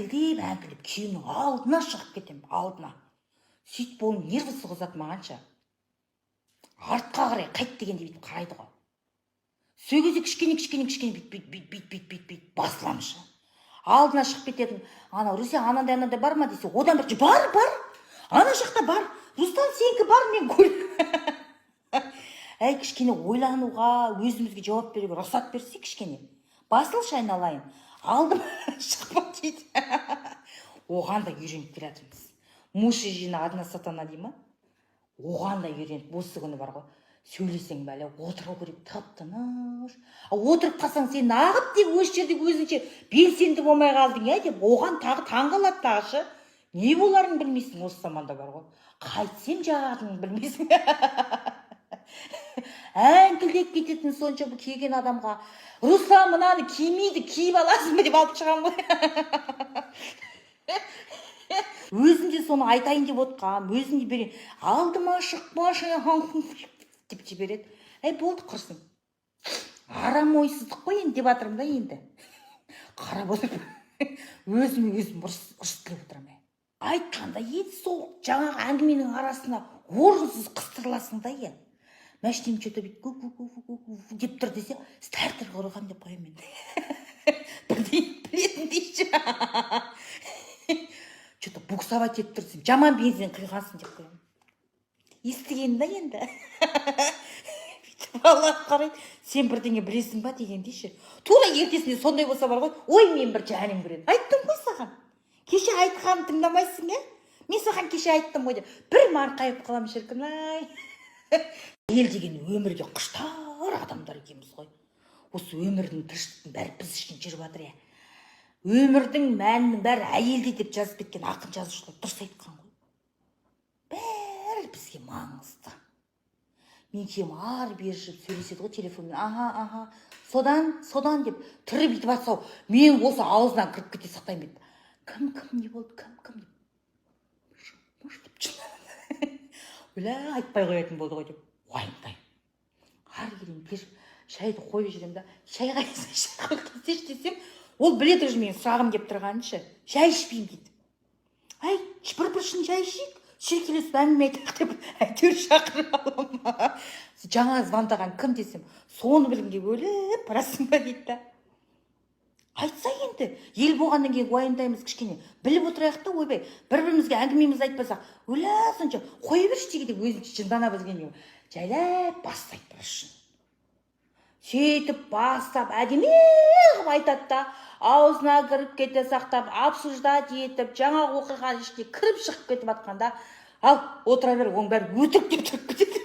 әңгілеп күйеуімнің алдына шығып кетем, алдына. Сөйтіп оның нервісі қозады мағанша. Артқа қарай қайт дегенде бүйтіп қарайды ғой. Сол кезде кішкене бүйтіп басыламышы. Алдына шығып кететін. Ана Руся анандай бар ма десе, одан бір бар. Ана жақта бар. Рустан сенікі бар, мен көр. Әй, кішкене ойлануға, өзімізге жауап беруге рұқсат берсе кішкене. Басылшы айналайын. Алдым шықпа дейді. Оған да үйреніп келатырмыз. Муж и жена одна сатана дей ма? Оған да үйреніп, осы күні бар ғой. Сөйлесең бәле, отыру керек, тып-тыныш. Отырып қалсаң сен ағып деп өз жерде өзінше белсенді болмай қалдың, деп оған тағы таңғалады тағышы. Не боларын білмейсің, осы заманда бар ғой. Қайтсем жағатынын білмейсің. Әңкілдеп кететін сонша бұл келген адамға. Руслан мынаны кимейді, киіп аласың ба деп алып шығам ғой. Өзім де соны айтайын деп отқам, өзім де берейін. Алдыма шықпашы деп жібереді. Әй, болды құрсын. Арам ойсыздық қой енді деп атырым да енді. Қарап отырып, өзім ұрыстырып отырам. Айтқанда еді сол жаңағы әңгіменің арасына орынсыз қыстырыласың да ен. Мәштем что-то бүйтіп деп тұр десе, стартер құрған деп қоям мен. Бірдей білетін дейші. Что-то буксовать етіп тұрсың, жаман бензин құйғансың деп қоям. Естіген да енді. Аллах қарайды, сен бірдеңе білесің ба деген дейші. Тура ертесінде сондай болса бар ғой, ой мен бір жаным көреді. Айттым ғой саған. Кеше айтқанын тыңдамайсың, мен саған кеше айттым ғой деп. Бір марқайып қалам шіркін, ай. Ел деген өмірге құштар адамдар екенбіз ғой. Осы өмірдің тіршіліктің бәрі біз үшін жүріп жатыр. Өмірдің мәнінің бәрі әйелде деп жазып кеткен ақын жазушылар дұрыс айтқан ғой. Бәрі бізге маңызды. Мен кем ар-бер жүріп сөйлеседі ғой телефонмен. Аха, содан деп түрі бүйтіп атсау, мен осы аузынан кіріп кете сақтаймын бет. Кім не болды, кім деп. Өля айтпай қоятын болды ғой деп. Уайымдаймын. Ар келейін, шайды қойып жүрем да, шай қойып десем, ол біледі уже мен сұрағым кеп тұрғаныншы. Шай ішпеймін дейді. Ай, бір шын шай ішейік. Шеркелесіп әңгіме айтақ деп әйтеуір шақырып аламын. Жаңа звондаған кім десем, соны білгенге өліп барасың ба дейді. Айтса енді, ел болғаннан кейін уайымдаймыз кішкене. Біліп отырайық та, ойбай, бір-бірімізге әңгімеміз айтпасақ, өлә сонша қойы бірші дегенде өзінше жындана білгенге жайлап бастайды бір үшін. Сөйтіп бастап әдеме қылып айтады да, аузына кіріп кете сақтап, обсуждать етіп, жаңа оқиға ішіне кіріп шығып кетіп атқанда, ал отыра бер, оның бәрі өтірік деп тұрып кетеді.